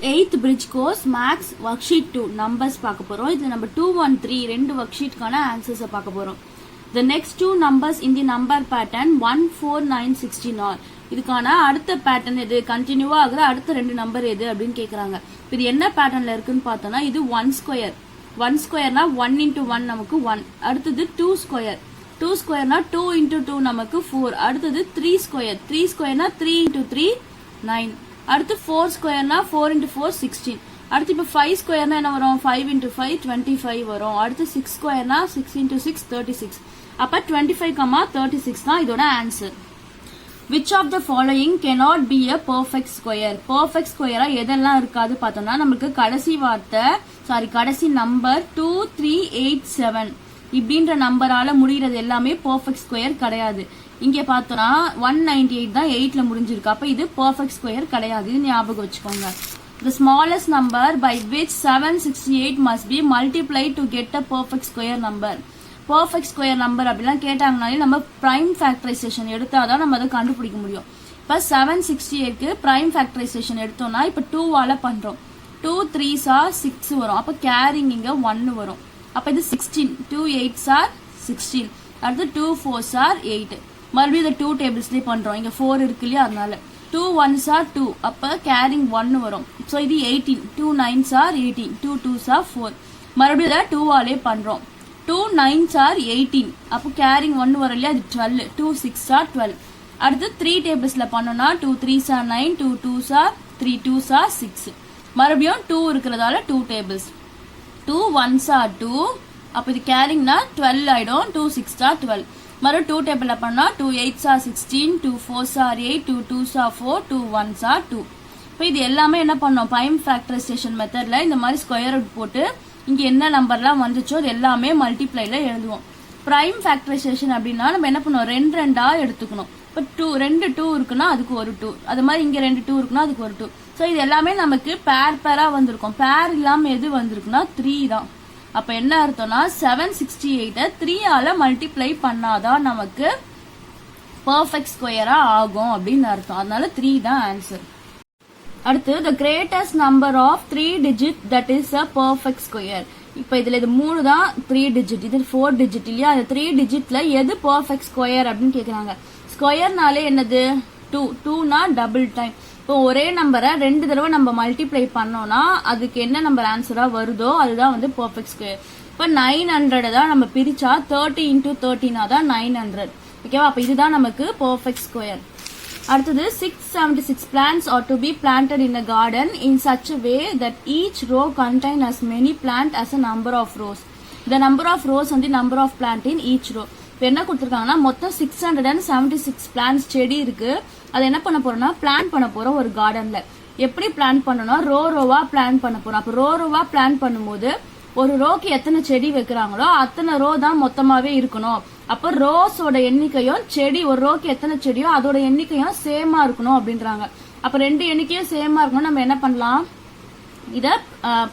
8th bridge course max worksheet 2 numbers பார்க்க போறோம். இதுல நம்ம 2 1 3 ரெண்டு worksheetக்கான ஆன்சர்ஸ் பார்க்க போறோம். The next two numbers in the number pattern 1 4 9 16 are. இதுக்கான அடுத்த பேட்டர்ன் எது, கண்டினியூவா ஆகுற அடுத்த ரெண்டு நம்பர் எது அப்படின்னு கேக்குறாங்க. இது என்ன பேட்டர்ன்ல இருக்குன்னு பார்த்தோம்னா இது 1 ஸ்கொயர். 1 ஸ்கொயர்னா 1 into 1 நமக்கு 1. அடுத்தது 2 ஸ்கொயர். 2 ஸ்கொயர்னா 2 into 2 நமக்கு 4. அடுத்தது 3 ஸ்கொயர். 3 ஸ்கொயர்னா 3 into 3 9. அடுத்து 4 ஸ்கொயர்னா 4 into 4 16. அடுத்து இப்ப 5 ஸ்கொயர்னா என்ன வரும், 5 into 5 25 வரும். அடுத்து 6 ஸ்கொயர்னா 6 into 6 36. அப்ப 25, 36 தான் இதோட answer. Which of the following cannot be a perfect square? Perfect square எதெல்லாம் இருக்காது பார்த்தோம்னா நமக்கு கடைசி நம்பர் 2 3 8 7 இப்படின்ற நம்பரால முடிகிறது எல்லாமே perfect square கிடையாது. இங்க பார்த்தோம்னா 198 தான் 8ல முடிஞ்சிருக்கு. அப்ப இது perfect square கிடையாது. இது ஞாபகம் வச்சுக்கோங்க. The smallest number by which 768 must be multiplied to get a perfect square number. Perfect square number அப்படிலாம் கேட்டாங்கனாலே நம்ம prime factorization எடுத்தாதான் நம்ம அதை கண்டுபிடிக்க முடியும். இப்ப 768க்கு prime factorization எடுத்தோம்னா இப்ப 2 ஆல பண்றோம். 2 3s are 6 வரும். அப்ப கேரிங் இங்க 1 வரும். அப்ப இது 16. 2 8s are 16. அடுத்து 2 4s are 8. மறுபடியும் இந்த 2 டேபிள்ஸ்லயே பண்றோம். இங்க 4 இருக்கு இல்லையா, அதனால 2 1s are 2. அப்ப கேரிங் 1 வரும். சோ இது 18. 2 9s are 18. 2 2s are 4. மறுபடியும் இத 2 ஆலே பண்றோம். 2 9s are 18. அப்ப கேரிங் 1 வரும் இல்லையா, அது 12. 2 6 are 12. அடுத்து 3 டேபிள்ஸ்ல பண்ணோம்னா 2 3s are 9. 2 2s are 3 2s are 6. மறுபடியும் 2 இருக்கிறதால 2 டேபிள்ஸ். 2 1s are 2. அப்ப இது கேரிங்னா 12 ஆயிடும். 2 6 are 12. மறுபடியும் 2 டேபிள்ல பண்ணா 2 8s are 16. 2 4s are 8. 2 2s are 4. 2 1s are 2. இப்போ இது எல்லாமே என்ன பண்ணோம், prime factorization மெத்தட்ல இந்த மாதிரி ஸ்கொயர் ரூட் போட்டு இங்க என்ன நம்பர்லாம் வந்துச்சோ அது எல்லாமே மல்டிப்ளைல எழுதுவோம். prime factorization அப்படின்னா நம்ம என்ன பண்ணுவோம், ரெண்டு ரெண்டா எடுத்துக்கணும். இப்போ 2 இருக்குன்னா அதுக்கு ஒரு 2, அது மாதிரி இங்க 2 2 இருக்குன்னா அதுக்கு ஒரு 2. ஸோ இது எல்லாமே நமக்கு பேரா வந்திருக்கும். பேர் இல்லாம எது வந்திருக்குன்னா 3 தான். அப்ப என்ன அர்த்தம்னா 768 3 ஆல மல்டிப்ளை பண்ணாதான் நமக்கு பர்ஃபெக்ட் ஸ்கொயரா ஆகும் அப்படின்னு அர்த்தம். அதனால 3 தான் ஆன்சர். அடுத்து the greatest number of 3 digit that is a perfect square. இப்ப இதுல இது 3 தான் 3 digit, இது 4 digit இல்லையா, அது 3 digitல எது perfect square அப்படின்னு கேக்குறாங்க. ஸ்கொயர்னாலே என்னது 2. 2னா டபுள் டைம். இப்போ ஒரே நம்பரை 2 தடவை நம்ம மல்டிப்ளை பண்ணோம்னா அதுக்கு என்ன நம்பர் ஆன்சரா வருதோ அதுதான் வந்து பெர்ஃபெக்ட் ஸ்கொயர். இப்ப 900 தான் நம்ம பிரிச்சா 30 into 13 தான் 900. ஓகேவா, அப்ப இதுதான் நமக்கு பெர்ஃபெக்ட் ஸ்கொயர். அடுத்தது 676 plants are to be planted in a garden in such a way that each row contain as many plant as a number of rows. The number of rows and the number of plant in each row. இப்போ என்ன கொடுத்துருக்காங்கன்னா மொத்தம் 676 plans செடி இருக்கு. அதை என்ன பண்ண போறோம்னா பிளான் பண்ண போறோம் ஒரு கார்டன்ல. எப்படி பிளான் பண்ணணும், ரோவா பிளான் பண்ண போறோம். அப்ப ரோவா பிளான் பண்ணும்போது ஒரு ரோக்கு எத்தனை செடி வைக்கிறாங்களோ அத்தனை ரோ தான் மொத்தமாவே இருக்கணும். அப்ப ரோஸோட எண்ணிக்கையும் செடி ஒரு ரோக்கு எத்தனை செடியோ அதோட எண்ணிக்கையும் சேமா இருக்கணும் அப்படின்றாங்க. அப்ப ரெண்டு எண்ணிக்கையும் சேமா இருக்கணும். நம்ம என்ன பண்ணலாம், இத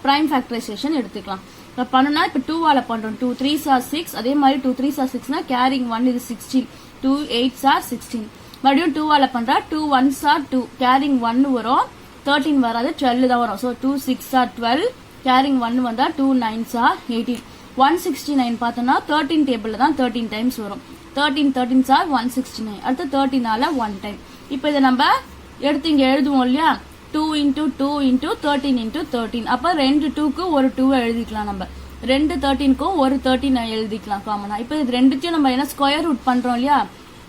பிரைம் ஃபேக்டரைசேஷன் எடுத்துக்கலாம். இப்ப பண்ணா இப்ப 2 ஆல பண்றோம். 2 3s are 6. அதே மாதிரி 2 3s are 6னா கேரிங் 1 இது 16. 2 8s are 16. மறுபடியும் 2 ஆல பண்றா 2 1s are 2. கேரிங் 1 வரும், 13 வராது, 12 தான் வரும். So 2 6 are 12. கேரிங் 1 வந்தா 2 9s are 18. 169 பார்த்தோம்னா 13 டேபிள்ல தான் 13 டைம்ஸ் வரும். 13 13s are 169. அடுத்து 13 ஆல 1 டைம். இப்போ இதை நம்ம எடுத்து இங்க எழுதுவோம் இல்லையா, 2 into 2 into 13 into 13. அப்ப ரெண்டு 2க்கு ஒரு 2 எழுதிக்கலாம். நம்ம ரெண்டு 13க்கும் ஒரு 13 எழுதிக்கலாம் காமனா. இப்ப இது ரெண்டுத்தையும் நம்ம என்ன ஸ்கொயர் ரூட் பண்றோம் இல்லையா,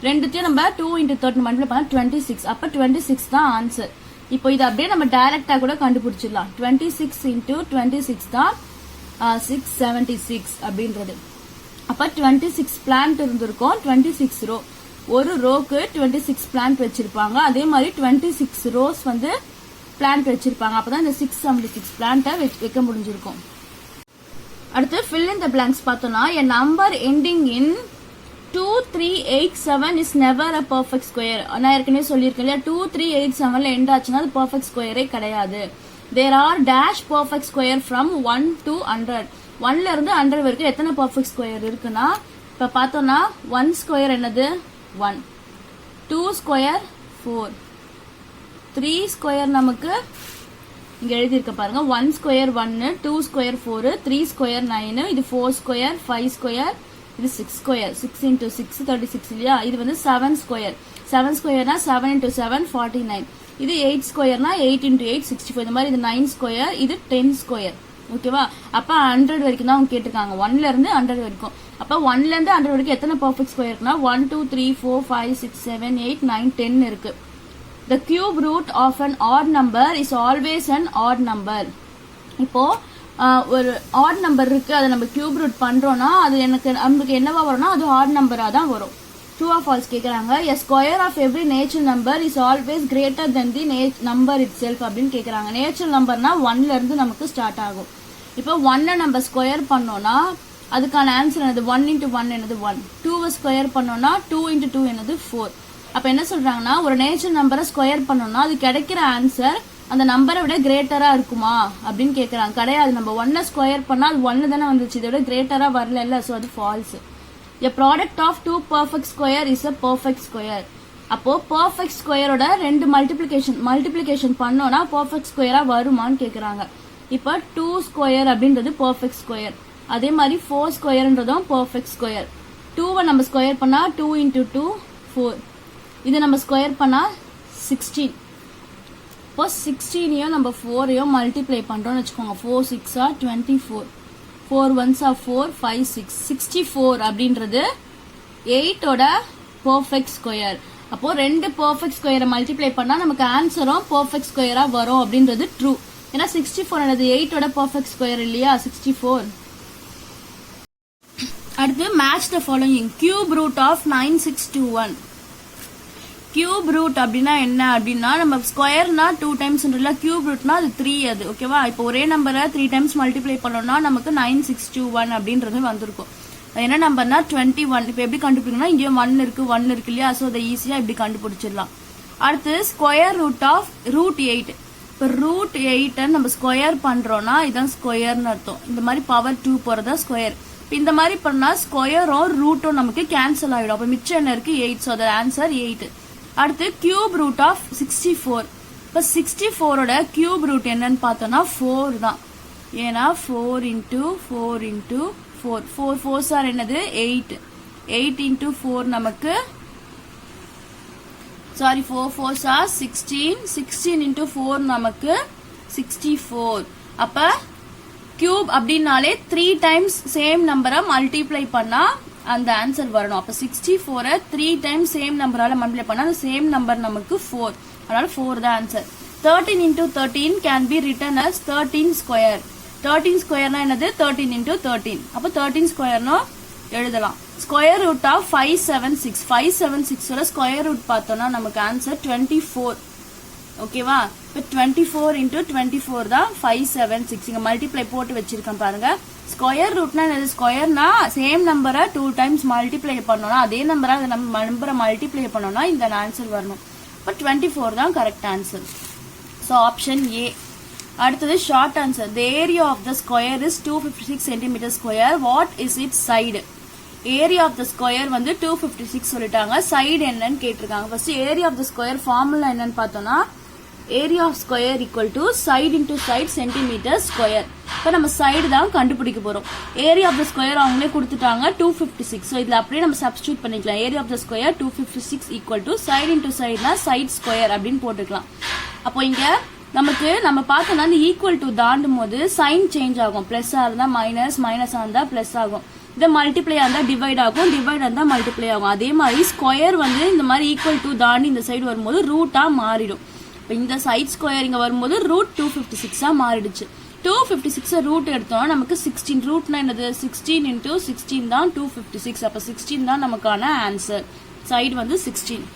ரெண்டுத்தையும் நம்ம 2 into 13 மல்டிப்ளை பண்ணா 26. அப்ப 26 தான் ஆன்சர். இப்போ இது அப்படியே நம்ம டைரக்டா கூட கண்டுபிடிச்சிடலாம். 26 into 26 தான் 676 அப்படின்றது. அப்ப 26 பிளான்ட் இருந்திருக்கும், 26 ரோ. ஒரு ரோக்கு 26 பிளான்ட் வச்சிருப்பாங்க. அதே மாதிரி 26 ரோஸ் வந்து பிளான்ட் வச்சிருப்பாங்க. அப்பதான் இந்த 676 பிளான்ட்டை வைக்க முடிஞ்சிருக்கும். அடுத்து fill in the blanks பார்த்தோம்னா a number ending in 2387 is never a perfect square. நான் ஏற்கனவே சொல்லியிருக்கேன் இல்லையா, 2387ல எண்ட் ஆச்சுன்னா அது perfect square கிடையாது. There are dash perfect square from 1 to 100. 1ல இருந்து 100 வரைக்கும் எத்தனை perfect square இருக்குன்னா இப்ப பார்த்தோம்னா 1 ஸ்கொயர் என்னது 1, 2 ஸ்கொயர் 4, 3 ஸ்கொயர் நமக்கு இங்க எழுதியிருக்க பாருங்க 1 ஸ்கொயர் 1, 2 ஸ்கொயர் 4, 3 ஸ்கொயர் 9, இது 4 ஸ்கொயர் 5 ஸ்கொயர், இது 6 ஸ்கொயர் 6 into 6 36 இல்லையா. இது வந்து 7 ஸ்கொயர் 7 ஸ்கொயர்னா 7 into 7 49. இது 8 ஸ்கொயர்னா 8 into 8 64. இந்த மாதிரி இது 9 ஸ்கொயர், இது 10 ஸ்கொயர். ஓகேவா. அப்ப 100 வரைக்கும் தான் அவங்க கேட்டிருக்காங்க, 1ல இருந்து 100 வரைக்கும். அப்ப 1ல இருந்து 100 வரைக்கும் எத்தனை பர்ஃபெக்ட் ஸ்கொயர் இருக்குன்னா 1 2 3 4 5 6 7 8 9 10 இருக்கு. The cube root of an odd number is always an odd number. இப்போ ஒரு ஆட் நம்பர் இருக்கு, அதை நம்ம கியூப் ரூட் பண்றோம்னா அது நமக்கு என்னவா வரும்னா அது ஆட் நம்பரா தான் வரும். ட்ரூ ஆர் ஃபால்ஸ் கேக்குறாங்க. a square of every natural number is always greater than the number itself அப்படின்னு கேக்குறாங்க. நேச்சுரல் நம்பர்னா 1ல இருந்து நமக்கு ஸ்டார்ட் ஆகும். இப்போ 1 நம்ம ஸ்கொயர் பண்ணோம்னா அதுக்கான ஆன்சர் என்னது 1 into 1 என்னது 1. 2 ஸ்கொயர் பண்ணோம்னா 2 into 2 என்னது 4. அப்ப என்ன சொல்றாங்கன்னா ஒரு நேச்சுரல் நம்பரை ஸ்கொயர் பண்ணோம்னா அது கிடைக்கிற ஆன்சர் அந்த நம்பரை விட கிரேட்டரா இருக்குமா அப்படின்னு கேக்குறாங்க. கிடையாது, நம்ம 1 ஸ்கொயர் பண்ணா அது 1 தானே வந்துச்சு, இதை விட கிரேட்டரா வரல இல்ல. சோ அது falls. A product of two perfect square is a perfect square. அப்போ perfect squareோட ரெண்டு மல்டிப்ளிகேஷன் பண்ணோம்னா perfect squareஆ வருமான்னு கேக்குறாங்க. இப்ப 2 ஸ்கொயர் அப்படின்றது perfect square, அதே மாதிரி 4 ஸ்கொயர்ன்றதும் perfect square. 2வை நம்ம ஸ்கொயர் பண்ணா 2 into 2 4, இது நம்ம ஸ்கொயர் பண்ணா 16. இப்போ 16யும் நம்ம 4யும் மல்டிப்ளை பண்றோம்னு வச்சுக்கோங்க. 4 6 are 24, 4 1s are 4, 5 6 64 அப்படின்றது 8ஓட பெர்ஃபெக்ட் ஸ்கொயர். அப்போ ரெண்டு பெர்ஃபெக்ட் ஸ்கொயரை மல்டிப்ளை பண்ணா நமக்கு ஆன்சரும் பெர்ஃபெக்ட் ஸ்கொயரா வரும் அப்படின்றது ட்ரூ. ஏன்னா 64 ஆனது 8ஓட பெர்ஃபெக்ட் ஸ்கொயர் இல்லையா 64. அடுத்து match the following. Cube root of 9621. Cube root அப்படின்னா என்ன அப்படின்னா நம்ம ஸ்கொயர்னா 2 டைம்ஸ் கியூப் ரூட்னா அது 3 அது. ஓகேவா. இப்போ ஒரே நம்பரை 3 டைம்ஸ் மல்டிப்ளை பண்ணோம்னா நமக்கு 9621 அப்படின்றது வந்திருக்கும். என்ன நம்பர்னா 21. இப்போ எப்படி கண்டுபிடிக்கணும்னா இங்கே 1 இருக்கு இல்லையா. சோ அதை ஈஸியா இப்படி கண்டுபிடிச்சிடலாம். அடுத்து ஸ்கொயர் ரூட் ஆஃப் ரூட் 8. இப்போ ரூட் 8 நம்ம ஸ்கொயர் பண்றோம்னா இதான் ஸ்கொயர்னு அர்த்தம். இந்த மாதிரி பவர் 2 போறதா ஸ்கொயர். இந்த மாதிரி பண்ணா ஸ்கொயரும் ரூட்டும் நமக்கு கேன்சல் ஆயிடும். அப்ப மிச்சம் என்ன இருக்கு 8. சோ அதோட ஆன்சர் 8. அடுத்து கியூப் ரூட் ஆஃப் 64. இப்ப 64ஓட கியூப் ரூட் என்னன்னு பார்த்தோம்னா 4 தான். ஏன்னா 4 into 4 into 4 4 4s are என்னது 8. 8 into 4 நமக்கு 4 4s are 16. 16 into 4 நமக்கு 64. அப்ப கியூப் அப்படின்னாலே 3 டைம்ஸ் சேம் நம்பரை மல்டிப்ளை பண்ணா அந்த ஆன்சர் வரணும். அப்ப 64 3 டைம்ஸ் சேம் நம்பரால மல்டிப்ளை பண்ணா அந்த சேம் நம்பர் நமக்கு 4. அதனால 4 தான் answer. 13 into 13 can be written as 13 square. 13 ஸ்கொயர்னா என்னது 13 into 13. அப்ப 13 ஸ்கொயர்னு எழுதலாம். Square root of 576. 576ஓட ஸ்கொயர் ரூட் பார்த்தோம்னா நமக்கு ஆன்சர் 24. ஓகேவா. இப்ப 24 into 24 தான் 576. இங்க மல்டிப்ளை போட்டு வச்சிருக்கேன் பாருங்க. ஸ்கொயர் ரூட்னா என்னது ஸ்கொயர்னா சேம் நம்பரை 2 டைம்ஸ் மல்டிப்ளை பண்ணோம்னா அதே நம்பரை நம்பரை மல்டிப்ளை பண்ணோம்னா இந்த ஆன்சர் வரணும். இப்ப 24 தான் correct answer. So option A. அடுத்தது short answer. The area of the square is 256 centimeter square. What is its side? Area of the square வந்து 256 சொல்லிட்டாங்க. சைடு என்னன்னு கேட்டிருக்காங்க. First area of the square formula என்னன்னு பார்த்தோம்னா area of square equal to side into side centimetre square. இப்போ நம்ம side தான் கண்டுபிடிக்க போறோம். ஏரியா ஆஃப் த ஸ்கொயர் அவங்களே கொடுத்துட்டாங்க 256. ஸோ இதுல அப்படியே நம்ம சப்ஸ்டியூட் பண்ணிக்கலாம். Area of the square 256 equal to side into சைடுனா சைடு ஸ்கொயர் அப்படின்னு போட்டுக்கலாம். அப்போ இங்க நமக்கு நம்ம பார்த்தோம்னா இந்த ஈக்குவல் டு தாண்டும் போது சைன் சேஞ்ச் ஆகும். பிளஸ்ஸா இருந்தா மைனஸ், மைனஸா இருந்தா பிளஸ் ஆகும். இந்த மல்டிப்ளை இருந்தா டிவைட் ஆகும், டிவைட் இருந்தா மல்டிப்ளை ஆகும். அதே மாதிரி ஸ்கொயர் வந்து இந்த மாதிரி ஈக்குவல் டு தாண்டி இந்த சைடு வரும்போது ரூட்டா மாறிடும். இந்த சைட் ஸ்கொயர் இங்க வரும்போது ரூட் 256 மாறிடுச்சு. 256 ரூட் எடுத்தோம் நமக்கு 16. ரூட்னா என்னது 16 into 16 தான் 256. அப்ப 16 தான் நமக்கான ஆன்சர். சைடு வந்து 16.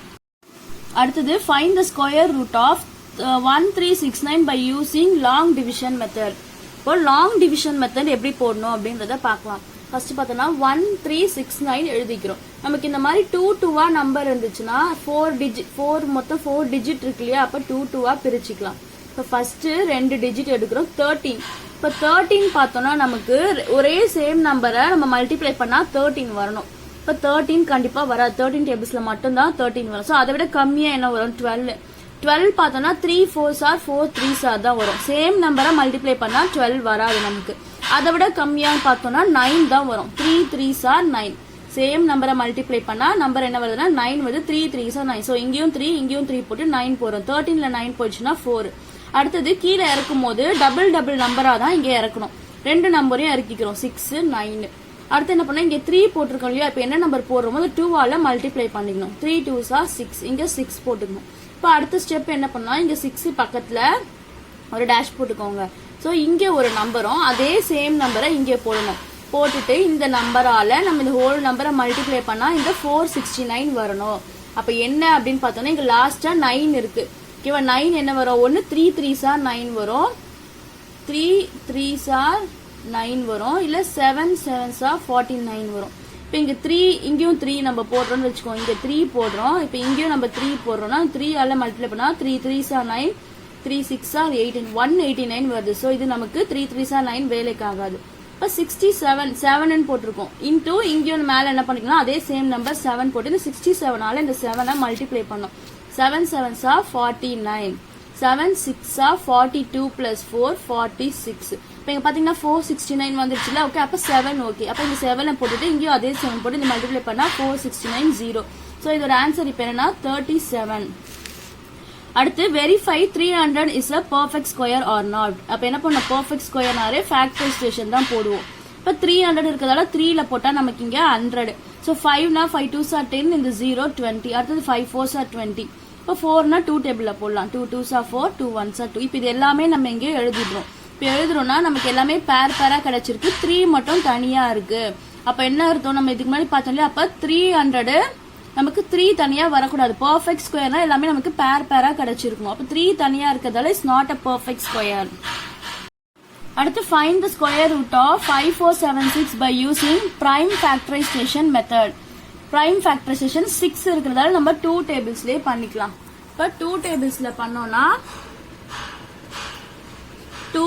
அடுத்தது find the square root of 1369 by using long division method. இப்போ லாங் டிவிஷன் மெத்தட் எப்படி போடணும் அப்படின்றத பார்க்கலாம். ஃபர்ஸ்ட் பார்த்தோம்னா 1369 எழுதிக்கிறோம். நமக்கு இந்த மாதிரி 2 2 நம்பர் இருந்துச்சுன்னா 4 மொத்தம் 4 டிஜிட் இருக்கு இல்லையா. அப்ப 2 2 பிரிச்சுக்கலாம். இப்போ ஃபர்ஸ்ட் 2 டிஜிட் எடுக்கிறோம் 13. இப்போ 13 பார்த்தோம்னா நமக்கு ஒரே சேம் நம்பரை நம்ம மல்டிப்ளை பண்ணா 13 வரணும். இப்போ 13 கண்டிப்பா வராது. 13 டேபிள்ஸ்ல மட்டும் தான் 13 வரும். ஸோ அதை விட கம்மியா என்ன வரும் 12. 12 பார்த்தோம்னா 3 4s ஆர் 4 3s ஆர் தான் வரும். சேம் நம்பரை மல்டிப்ளை பண்ணா 12 வராது நமக்கு. அதை விட கம்மியான்னு பார்த்தோம்னா 9 தான் வரும். 3 3s ஆர் 9. சேம் நம்பரை மல்டிப்ளை பண்ணா நம்பர் என்ன வருதுன்னா 9 வந்து 3 3s ஆர் 9. ஸோ இங்கேயும் 3 இங்கேயும் 3 போட்டு 9 போறோம். 13ல 9 போயிடுச்சுன்னா 4. அடுத்தது கீழே இறக்கும் போது டபுள் நம்பரா தான் இங்கே இறக்கணும். ரெண்டு நம்பரையும் இறக்கிக்கிறோம் 6 9. அடுத்து என்ன பண்ணா இங்க 3 போட்டிருக்கோம் இல்லையா, இப்போ என்ன நம்பர் போடுறோமோ அது 2ஆல மல்டிப்ளை பண்ணிக்கணும். 3 2s ஆர் 6. இங்க 6 போட்டுக்கணும். இப்போ அடுத்த ஸ்டெப் என்ன பண்ணா இங்க 6 பக்கத்துல ஒரு டேஷ் போட்டுக்கோங்க. ஸோ இங்க ஒரு நம்பரும் அதே சேம் நம்பரை இங்கே போடணும். போட்டுட்டு இந்த நம்பரால நம்ம இந்த ஹோல் நம்பரை மல்டிப்ளை பண்ணா இந்த 469 வரணும். அப்ப என்ன அப்படின்னு பார்த்தோம்னா இங்க லாஸ்டா 9 இருக்கு. ஓகேவா, 9 என்ன வரும், ஒன்னு 3 3s ஆர் 9 வரும், 3 3s ஆர் 9 வரும், இல்ல 7 7s ஆர் 49 வரும். இப்போ இங்க 3 இங்கேயும் 3 நம்ம போடுறோம்னு வச்சுக்கோங்க. இங்க 3 போடுறோம். இப்போ இங்கேயும் நம்ம 3 போடுறோம்னா 3 ஆல மல்டிப்ளை பண்ணா 3 3s ஆர் 9, 3 6 ஆர் 18, 189 வருது. ஸோ இது நமக்கு 3 3s ஆர் 9 வேலைக்கு ஆகாது. இப்போ 67 7ன்னு போட்டிருக்கோம். இன்டூ இங்கேயும் மேல என்ன பண்ணிக்கலாம், அதே சேம் நம்பர் 7 போட்டு இந்த 67 ஆல இந்த 7 மல்டிப்ளை பண்ணோம். 7 7s ஆர் 49, 7 6 ஆர் 42 பிளஸ் 4 46. இப்போ இங்க பாத்தீங்கன்னா 469 வந்துருச்சுல. ஓகே, அப்ப 7 ஓகே. அப்ப இந்த 7 போட்டுட்டு இங்கேயும் அதே 7 போட்டு இந்த மல்டிப்ளை பண்ணா 469 0. ஸோ இதோட ஆன்சர் இப்போ என்னன்னா 37. அடுத்து verify 300 is a perfect square or not. அப்ப என்ன பண்ண, பர்ஃபெக்ட் ஸ்கொயர்னாலே ஃபேக்டரைசேஷன் தான் போடுவோம். இப்போ 300 இருக்கிறதால 3ல போட்டா நமக்கு இங்க 100. ஸோ 5னா 5 2s ஆர் 10, இந்த 0 20. அடுத்தது 5 4s ஆர் 20. இப்போ 4னா 2 டேபிள்ல போடலாம். 2 2s ஆர் 4, 2 1s ஆர் 2. இப்போ இது எல்லாமே நம்ம இங்கே எழுதிடுறோம். இப்போ எழுதுறோம்னா நமக்கு எல்லாமே பேரா கிடைச்சிருக்கு. 3 மட்டும் தனியா இருக்கு. அப்ப என்ன அர்த்தம், நம்ம இதுக்கு முன்னாடி பார்த்தோம்ல, அப்ப 300 நமக்கு 3 தனியா வரக்கூடாது. பர்ஃபெக்ட் ஸ்கொயர்னா எல்லாமே நமக்கு பேரா கிடைச்சிருக்கும். அப்ப 3 தனியா இருக்கிறதால it's not a perfect square. அடுத்து find the square root of 5476 by using prime factorisation method. Prime factorisation 6 இருக்கிறதால நம்ம 2 டேபிள்ஸ்லயே பண்ணிக்கலாம். இப்ப 2 டேபிள்ஸ்ல பண்ணோம்னா 2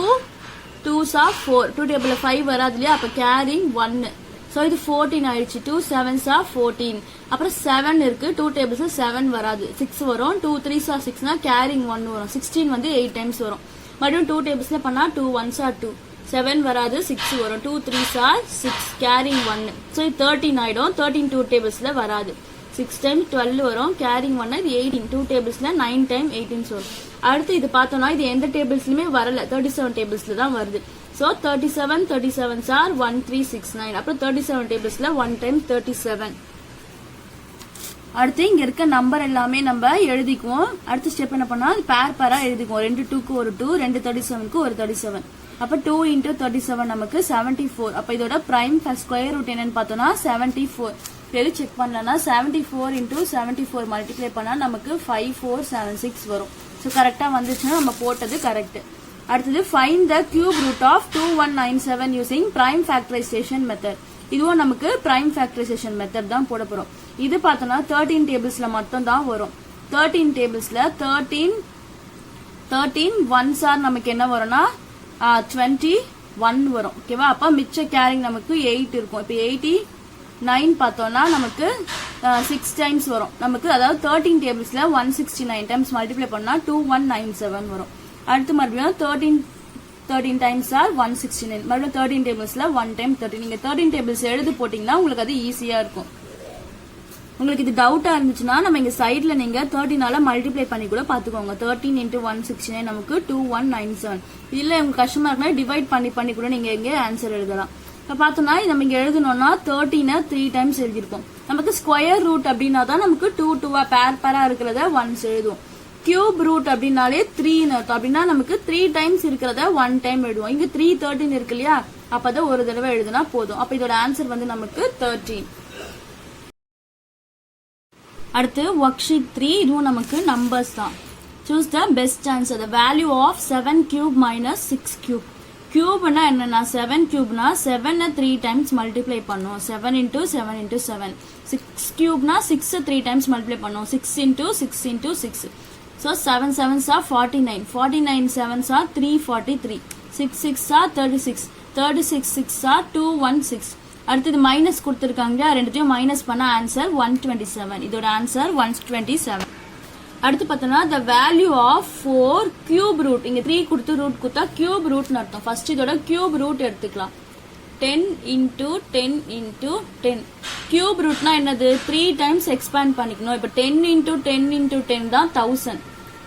2s ஆர் 4. 2 டேபிள்ல 5 வராது இல்லையா, அப்ப கேரிங் 1. ஸோ இது 14 ஆயிடுச்சு. 2 7s ஆர் 14. அப்புறம் 7 இருக்கு. 2 டேபிள்ஸ் 7 வராது, 6 வரும். 2 3s ஆர் 6னா கேரிங் 1 வரும். 16 வந்து 8 டைம்ஸ் வரும். மறுபடியும் 2 டேபிள்ஸ்ல பண்ணா 2 1s ஆர் 2, 7 வராது, 6 வரும். 2 3s ஆர் 6, கேரிங் 1. ஸோ இது 13 ஆயிடும். 13 2 டேபிள்ஸ்ல வராது. 6 டைம்ஸ் 12 வரும், கேரிங் 1. இது 18. 2 டேபிள்ஸ்ல 9 டைம் 18 வரும். அடுத்து இது பார்த்தோம்னா இது எந்த டேபிள்ஸ்லயுமே வரல, 37 டேபிள்ஸ்ல தான் வருது. So 37 37s are 1369. அப்புறம் 37 டேபிள்ஸ்ல 1 டைம் 37. அடுத்து இங்க இருக்க நம்பர் எல்லாமே நம்ம எழுதிக்குவோம். அடுத்த ஸ்டெப் என்ன பண்ணா பேரா எழுதிக்குவோம். 2 2க்கு ஒரு 2, 2 37க்கு ஒரு 37. அப்ப 2 into 37 நமக்கு 74. அப்ப இதோட பிரைம் ஸ்கொயர் ரூட் என்னன்னு பார்த்தோம்னா 74. எது செக் பண்ணலன்னா 74 into 74 மல்டிப்ளை பண்ணா நமக்கு 5476 வரும். ஸோ கரெக்டா வந்துச்சுன்னா நம்ம போட்டது கரெக்ட். அடுத்தது find the cube root of 2197 using prime factorisation method. இதுவும் நமக்கு பிரைம் ஃபேக்டரைசேஷன் மெத்தட் தான் போட போறோம். இது பார்த்தோம்னா 13 டேபிள்ஸ்ல மட்டும் தான் வரும். 13 டேபிள்ஸ்ல 13 1s ஆர் நமக்கு என்ன வரும்னா 21 வரும். ஓகேவா, அப்ப மிச்ச கேரிங் நமக்கு 8 இருக்கும். இப்போ 89 பார்த்தோம்னா நமக்கு 6 டைம்ஸ் வரும் நமக்கு. அதாவது 13 டேபிள்ஸ்ல 169 டைம்ஸ் மல்டிப்ளை பண்ணா 2197 வரும். அடுத்து மறுபடியும் 13 டைம்ஸ் ஆர் 169. மறுபடியும் 13 டேபிள்ஸ்ல 1 டைம் 13. நீங்க 13 டேபிள்ஸ் எழுதி போட்டீங்கன்னா உங்களுக்கு அது ஈஸியா இருக்கும். உங்களுக்கு இது டவுட்டா இருந்துச்சுன்னா நம்ம இங்க சைட்ல நீங்க 13ஆல மல்டிப்ளை பண்ணி கூட பாத்துக்கோங்க. 13 into 169 நமக்கு 2197. இல்ல உங்களுக்கு கஷ்டமா இருக்குன்னா டிவைட் பண்ணி கூட நீங்க இங்க ஆன்சர் எழுதலாம். இப்ப பார்த்தோம்னா நம்ம இங்க எழுதணும்னா 13 3 டைம்ஸ் எழுதிருக்கோம். நமக்கு ஸ்கொயர் ரூட் அப்படின்னா தான் நமக்கு 2 2 பேரா இருக்கிறத 1s எழுதுவோம். கியூப் ரூட் அப்படின்னாலே 3 அர்த்தம். அப்படின்னா நமக்கு 3 டைம்ஸ் இருக்கிறத 1 டைம் எழுதுவோம். இங்க 3 13 இருக்கு இல்லையா, அப்பதான் ஒரு தடவை எழுதுனா போதும். அப்ப இதோட ஆன்சர் வந்து நமக்கு 13. அடுத்து ஒர்க் ஷீட் 3. இதுவும் நமக்கு நம்பர்ஸ் தான். Choose the best answer. The value of 7 cube minus 6 cube. கியூப்னா என்னன்னா 7 கியூப்னா 7 3 டைம்ஸ் மல்டிப்ளை பண்ணும். 7 into 7 into 7. 6 கியூப்னா 6 3 டைம்ஸ் மல்டிப்ளை பண்ணும். 6 into 6 into 6. So 7 7s are 49. 49 7s are 343. 6 6 are 36. 36 6 are 216. அடுத்து மைனஸ் கொடுத்திருக்காங்க, ரெண்டுத்தையும் மைனஸ் பண்ண ஆன்சர் 127. இதோட ஆன்சர் 127. அடுத்து பார்த்தோம்னா the value of 4 cube root. இங்க 3 கொடுத்து ரூட் கொடுத்தா cube rootனு அர்த்தம். ஃபர்ஸ்ட் இதோட cube root எடுத்துக்கலாம். 10 into 10 into 10. cube rootனா என்னது? 3 times expand பண்ணிக்கணும். இப்ப 10 into 10 into 10 தான் 1000.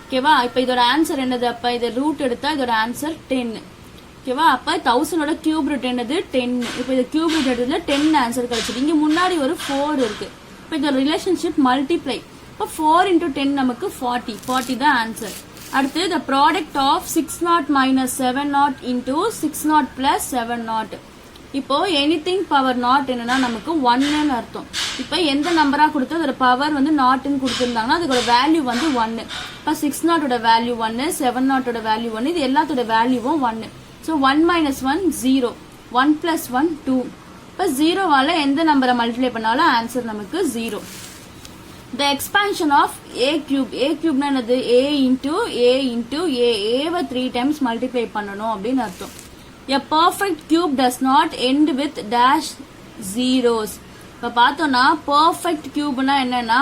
ஓகேவா? இப்ப இதோட ஆன்சர் என்னது? அப்ப இத ரூட் எடுத்தா இதோட ஆன்சர் 10. ஓகேவா? அப்ப 1000ஓட கியூப் ரூட் என்னது? 10. இப்போ இது கியூப் ரூட் எடுத்ததுல 10 ஆன்சர் கிடைச்சிது. இங்க முன்னாடி ஒரு 4 இருக்கு. இப்போ இதோட ரிலேஷன்ஷிப் மல்டிப்ளை. இப்போ 4 into 10 நமக்கு 40. 40 தான் ஆன்சர். அடுத்து the product of 60 minus 70 into 60 plus 70. இப்போ anything power not என்னன்னா நமக்கு 1ன்னு அர்த்தம். இப்போ எந்த நம்பரா கொடுத்து அதோட பவர் வந்து நாட்னு கொடுத்திருந்தாங்கன்னா அதோட வேல்யூ வந்து 1. இப்போ 60ஓட வேல்யூ 1, 70ஓட வேல்யூ 1, இது எல்லாத்தோட வேல்யூவும் 1. So 1 minus 1 0, 1 plus 1 2. இப்போ 0வால எந்த நம்பரை மல்டிப்ளை பண்ணாலும் ஆன்சர் நமக்கு 0. The expansion of a cube. a cube னா என்னது? a into a into a. a-வை 3 times multiply பண்ணணும் அப்படின்னு அர்த்தம். A perfect cube does not end with dash zeros. இப்போ பார்த்தோம்னா perfect cubeனா என்னன்னா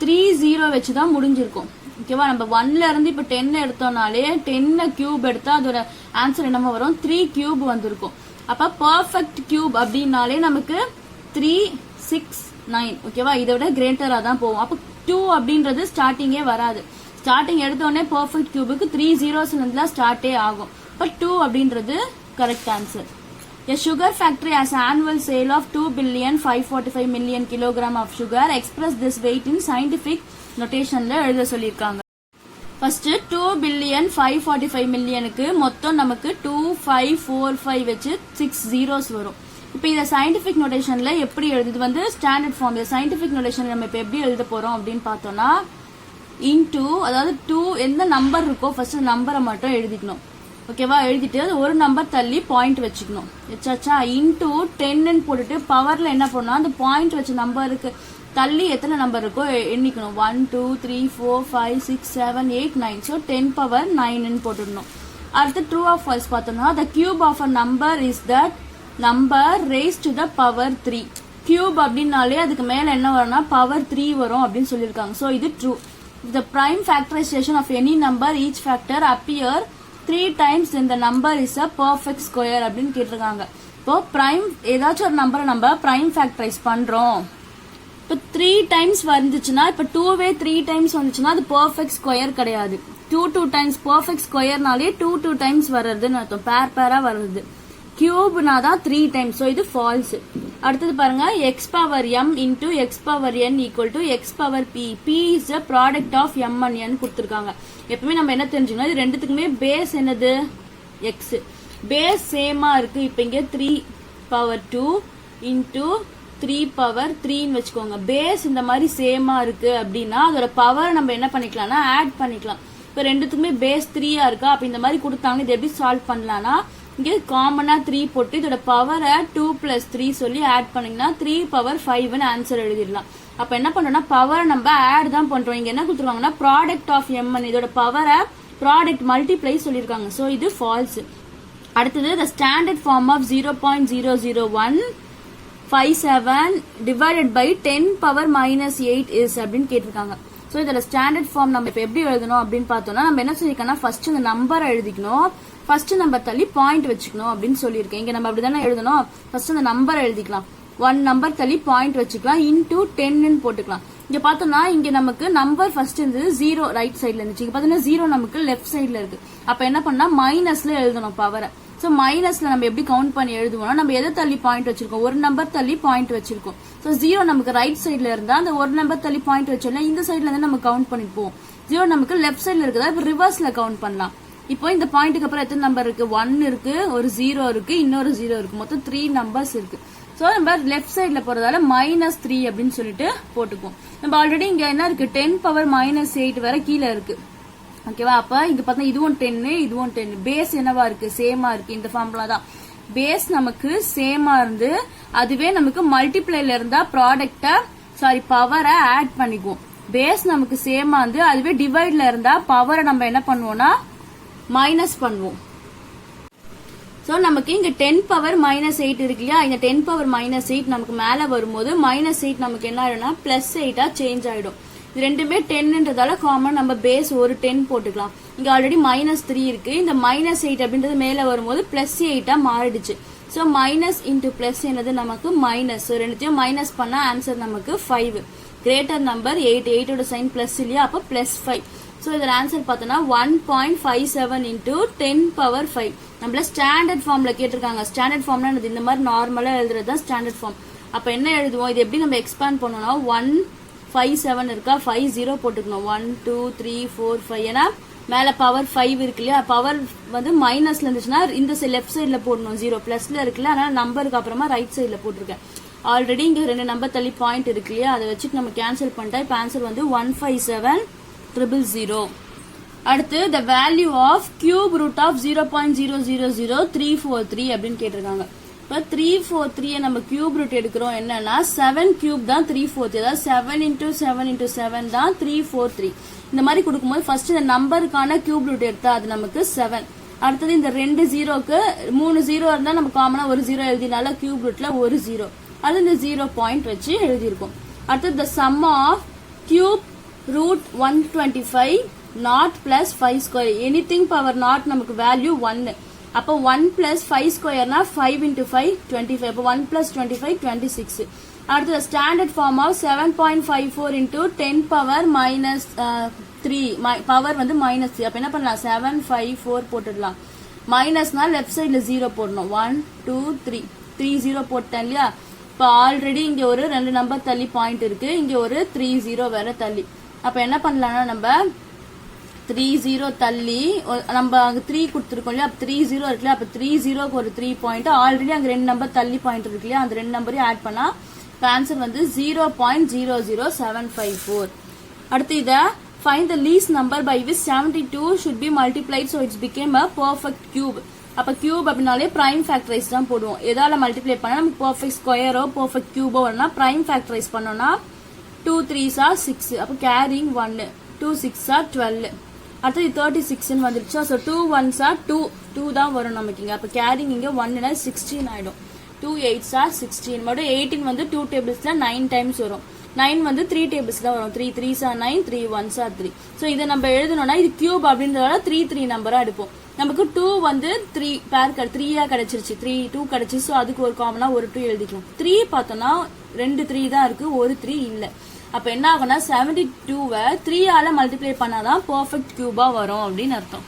3 0 வச்சு தான் முடிஞ்சிருக்கும். ஓகேவா? நம்ம 1ல இருந்து இப்போ 10 எடுத்தோம்னாலே 10 கியூப் எடுத்தா அதோட ஆன்சர் என்னமா வரும்? 3 கியூப் வந்திருக்கும். அப்ப பர்ஃபெக்ட் கியூப் அப்படின்னாலே நமக்கு 3 6 9. ஓகேவா? இதை விட கிரேட்டரா தான் போகும். அப்ப 2 அப்படின்றது ஸ்டார்டிங்கே வராது. ஸ்டார்டிங் எடுத்தோடனே பர்ஃபெக்ட் கியூபுக்கு 3 zeros இருந்தா ஸ்டார்டே ஆகும். அப்ப 2 அப்படின்றது correct answer. A sugar factory has annual sale of 2,545,000,000 kilogram of sugar. Express this weight in scientific notationல எழுத சொல்லியிருக்காங்க. ஃபர்ஸ்ட் 2,545,000,000க்கு மொத்தம் நமக்கு 2545 வச்சு 6 zeros வரும். இப்போ இத சயின்டிபிக் நோட்டேஷன்ல எப்படி எழுதுது? வந்து ஸ்டாண்டர்ட் ஃபார்ம். இந்த சயின்டிபிக் நோட்டேஷன் நம்ம இப்போ எப்படி எழுத போறோம் அப்படின்னு பார்த்தோம்னா இன்டூ, அதாவது 2 எந்த நம்பர் இருக்கோ ஃபர்ஸ்ட் நம்பரை மட்டும் எழுதிக்கணும். ஓகேவா? எழுதிட்டு அது ஒரு நம்பர் தள்ளி பாயிண்ட் வச்சுக்கணும். வச்சாச்சா? இன்டூ 10ன்னு போட்டுட்டு பவர்ல என்ன பண்ணணும்? அந்த பாயிண்ட் வச்ச நம்பருக்கு தள்ளி எத்தனை நம்பர் இருக்கோ எண்ணிக்கணும். 1 2 3 4 5 6 7 8 9. ஸோ 10 power 9ன்னு போட்டுடணும். அடுத்து ட்ரூ ஆஃப் ஃபால்ஸ் பார்த்தோம்னா the cube of a number is that number raised to the power 3. Cube அப்படின்னாலே அதுக்கு மேல என்ன வரும்னா பவர் 3 வரும் அப்படின்னு சொல்லியிருக்காங்க. ஸோ இது true. The prime factorization of any number, each factor appear 3 times in the number is a perfect square அப்படின்னு கேட்டிருக்காங்க. இப்போ பிரைம் ஏதாச்சும் ஒரு நம்பரை நம்ம பிரைம் ஃபேக்டரைஸ் பண்றோம். இப்போ 3 times வந்துச்சுன்னா, இப்போ 2வே 3 times வந்துச்சுன்னா அது பெர்ஃபெக்ட் ஸ்கொயர் கிடையாது. 2 times பெர்ஃபெக்ட் ஸ்கொயர்னாலே 2 times வர்றதுன்னு அர்த்தம். பேரா வருது. கியூப்னா தான் 3 times. ஸோ இது ஃபால்ஸ். அடுத்தது பாருங்க, x power m into x power n equal to x power p. p is the product of m and n கொடுத்திருக்காங்க. எப்பவுமே நம்ம என்ன தெரிஞ்சுக்கணும்? இது ரெண்டுத்துக்குமே பேஸ் என்னது? x. பேஸ் சேமா இருக்கு. இப்போ இங்க 3 power 2 into 3 power 3ன்னு வச்சுக்கோங்க. பேஸ் இந்த மாதிரி சேமா இருக்கு அப்படின்னா அதோட பவர் நம்ம என்ன பண்ணிக்கலாம்னா ஆட் பண்ணிக்கலாம். இப்போ ரெண்டுத்துக்குமே பேஸ் 3ஆ இருக்கா? அப்ப இந்த மாதிரி கொடுத்தாங்க. இது எப்படி சால்வ் பண்ணலாம்னா இங்க காமனா 3 போட்டு இதோட பவரை 2 plus 3 சொல்லி ஆட் பண்ணீங்கன்னா 3 power 5ன்னு ஆன்சர் எழுதிடலாம். அப்ப என்ன பண்றோம்னா பவர் நம்ம ஆட் தான் பண்றோம். இங்க என்ன கொடுத்துருவாங்கன்னா ப்ராடக்ட் ஆஃப் m. இதோட பவரை ப்ராடக்ட் மல்டிப்ளை சொல்லியிருக்காங்க. ஸோ இது ஃபால்ஸ். அடுத்தது the standard form of 0.00157 divided by 10 power minus 8 is அப்படின்னு கேட்டிருக்காங்க. ஸோ இதோட ஸ்டாண்டர்ட் ஃபார்ம் நம்ம இப்போ எப்படி எழுதணும் அப்படின்னு பார்த்தோம்னா நம்ம என்ன சொல்லியிருக்கோம்னா ஃபர்ஸ்ட் இந்த நம்பரை எழுதிக்கணும். ஃபர்ஸ்ட் நம்பர் தள்ளி பாயிண்ட் வச்சுக்கணும் அப்படின்னு சொல்லியிருக்கேன். இங்க நம்ம அப்படிதானே எழுதணும். ஃபர்ஸ்ட் அந்த நம்பரை எழுதிக்கலாம். 1 நம்பர் தள்ளி பாயிண்ட் வச்சுக்கலாம். இன்டூ 10ன்னு போட்டுக்கலாம். இங்க பார்த்தோம்னா இங்க நமக்கு நம்பர் ஃபர்ஸ்ட் இருந்தது 0 ரைட் சைட்ல இருந்துச்சு. இங்க பார்த்தோம்னா 0 நமக்கு லெஃப்ட் சைட்ல இருக்கு. அப்ப என்ன பண்ணா மைனஸ்ல எழுதணும் பவரை. ஸோ மைனஸ்ல நம்ம எப்படி கவுண்ட் பண்ணி எழுதுவோம்னா நம்ம எதை தள்ளி பாயிண்ட் வச்சிருக்கோம்? ஒரு நம்பர் தள்ளி பாயிண்ட் வச்சிருக்கோம். ஸோ 0 நமக்கு ரைட் சைட்ல இருந்தா அந்த ஒரு நம்பர் தள்ளி பாயிண்ட் வச்சோம்னா இந்த சைட்ல இருந்து நம்ம கவுண்ட் பண்ணிட்டு போவோம். 0 நமக்கு லெஃப்ட் சைட்ல இருக்குதா? இப்போ ரிவர்ஸ்ல கவுண்ட் பண்ணலாம். இப்போ இந்த பாயிண்ட்டுக்கு அப்புறம் எத்தனை நம்பர் இருக்கு? 1 இருக்கு, ஒரு 0 இருக்கு, இன்னொரு 0 இருக்கு. மொத்தம் 3 நம்பர்ஸ் இருக்கு. ஸோ நம்ம லெஃப்ட் சைட்ல போறதால -3 அப்படின்னு சொல்லிட்டு போட்டுக்குவோம். நம்ம ஆல்ரெடி இங்க என்ன இருக்கு? 10 power -8 வரை கீழே இருக்கு. ஓகேவா? அப்ப இங்க பார்த்தா இதுவும் 10 இதுவும் 10. பேஸ் என்னவா இருக்கு? சேமா இருக்கு. இந்த ஃபார்முலா தான். பேஸ் நமக்கு சேமா இருந்து அதுவே நமக்கு மல்டிப்ளைல இருந்தா பவரை ஆட் பண்ணிக்குவோம். பேஸ் நமக்கு சேமா இருந்து அதுவே டிவைட்ல இருந்தா பவரை நம்ம என்ன பண்ணுவோம்னா மைனஸ் பண்ணுவோம். சோ நமக்கு இங்க 10 power -8 இருக்கு இல்லையா? இந்த 10 power -8 நமக்கு மேல வரும்போது -8 நமக்கு என்ன ஆயிடும்னா +8ஆ சேஞ்ச் ஆயிடும். இது ரெண்டுமே 10ன்றதால காமன் நம்ம பேஸ் ஒரு 10 போட்டுக்கலாம். இங்க ஆல்ரெடி -3 இருக்கு. இந்த -8 அப்படின்றது மேல வரும்போது +8 மாறிடுச்சு. சோ மைனஸ் இன்டு பிளஸ் என்னது நமக்கு மைனஸ். ரெண்டுத்தையும் மைனஸ் பண்ணா ஆன்சர் நமக்கு 5. Greater number 8. 8ஓட சைன் பிளஸ் இல்லையா, அப்ப +5. சோ இதோட ஆன்சர் பார்த்தோம்னா 1.57 இன்டூ 10⁵. நம்மள ஸ்டாண்டர்ட் ஃபார்ம்ல கேட்டிருக்காங்க. ஸ்டாண்டர்ட் ஃபார்ம்னா இந்த மாதிரி நார்மலா எழுதுறது தான் ஸ்டாண்டர்ட் ஃபார்ம். அப்ப என்ன எழுதுவோம், இது எப்படி நம்ம எக்ஸ்பேண்ட் பண்ணோம்னா 157 இருக்கா, 50 போட்டுக்கணும். 1 2 3 4 5. ஏன்னா மேல பவர் 5 இருக்கு இல்லையா, பவர் வந்து மைனஸ்ல இருந்துச்சுன்னா இந்த லெஃப்ட் சைட்ல போடணும், 0 பிளஸ்ல இருக்குல்ல, அதனால நம்பருக்கு அப்புறமா ரைட் சைட்ல போட்டிருக்கேன். ஆல்ரெடி இங்க 2 நம்பர் தள்ளி பாயிண்ட் இருக்கு இல்லையா, அதை வச்சுட்டு நம்ம கேன்சல் பண்ணிட்டா இப்ப ஆன்சர் வந்து 157,000. அடுத்து the value of cube root of 0.000343 அப்படின்னு கேட்டிருக்காங்க. இப்ப 343 நம்ம கியூப் ரூட் எடுக்கிறோம். என்னன்னா 7 கியூப் தான் 343, அதாவது 7 into 7 into 7 தான் 343. இந்த மாதிரி கொடுக்கும்போது ஃபர்ஸ்ட் இந்த நம்பருக்கான கியூப் ரூட் எடுத்தா அது நமக்கு 7. அடுத்தது இந்த 2 ஜீரோக்கு 3 0 இருந்தா நம்ம காமனா ஒரு 0 எழுதினால கியூப் ரூட்ல ஒரு 0, அது இந்த 0 பாயிண்ட் வச்சு எழுதியிருக்கோம். அடுத்தது the sum of cube root 125 not plus 5 square. anything power not நமக்கு வேல்யூ 1. அப்போ 1 plus 5 square னா 5 into 5 25. அப்போ 1 plus 25 26. அடுத்து standard form of 7.54 into 10⁻³ power வந்து -3. அப்ப என்ன பண்ணலாம், 754 போட்டுடலாம். மைனஸ்னா லெஃப்ட் சைட்ல 0 போடணும். 1 2 3 30 போட்டேன் இல்லையா. இப்ப ஆல்ரெடி இங்க ஒரு 2 நம்பர் தள்ளி பாயிண்ட் இருக்கு, இங்க ஒரு 30 வேற தள்ளி. அப்ப என்ன பண்ணலாம்னா நம்ம 30 தள்ளி நம்ம அங்க 3 கொடுத்துருக்கோம் இல்லையா, 30 இருக்குல்ல, அப்ப 30க்கு ஒரு 3 பாயிண்ட், ஆல்ரெடி அங்க 2 நம்பர் தள்ளி பாயிண்ட் இருக்கு இல்லையா, அந்த 2 நம்பரையும் ஆட் பண்ணா ஆன்சர் வந்து 0.00754. அடுத்து இத find the least number by which 72 should be multiplied so it became a perfect cube. அப்ப கியூப் அப்படினாலே பிரைம் ஃபேக்டரைஸ் தான் போடுவோம். எதால மல்டிப்ளை பண்ணா நமக்கு பெர்ஃபெக்ட் ஸ்கொயரோ பெர்ஃபெக்ட் கியூபோ வரணும்னா பிரைம் ஃபேக்டரைஸ் பண்ணோம்னா 2 3s are 6. அப்ப கேரிங் 1, 2 6s are 12. அடுத்து 36 வந்துருச்சா, சோ 2 1s are 2 தான் வரும் நமக்கு இங்க. அப்ப கேரிங் இங்க 1 னா 16 ஆயிடும். 2 8s are 16. மறுபடியும் 18 வந்து 2 டேபிள்ஸ்ல 9 டைம்ஸ் வரும். 9 வந்து 3 டேபிள்ஸ்ல வரும். 3 3s are 9, 3 1s are 3. So இத நம்ம எழுதணும்னா இது கியூப் அப்படின்றதால 3 3 நம்பரா எடுப்போம். நமக்கு 2 வந்து 3 பேர் 3 கிடைச்சிருச்சு, 3 2 கிடைச்சிச்சு. சோ அதுக்கு ஒரு காமனா ஒரு 2 எழுதிக்கலாம். 3 பார்த்தோம்னா 2 3 தான் இருக்கு, ஒரு 3 இல்ல. அப்ப என்ன ஆகும்னா 72வை 3 ஆல மல்டிப்ளை பண்ணாதான் பெர்ஃபெக்ட் கியூபா வரும் அப்படின்னு அர்த்தம்.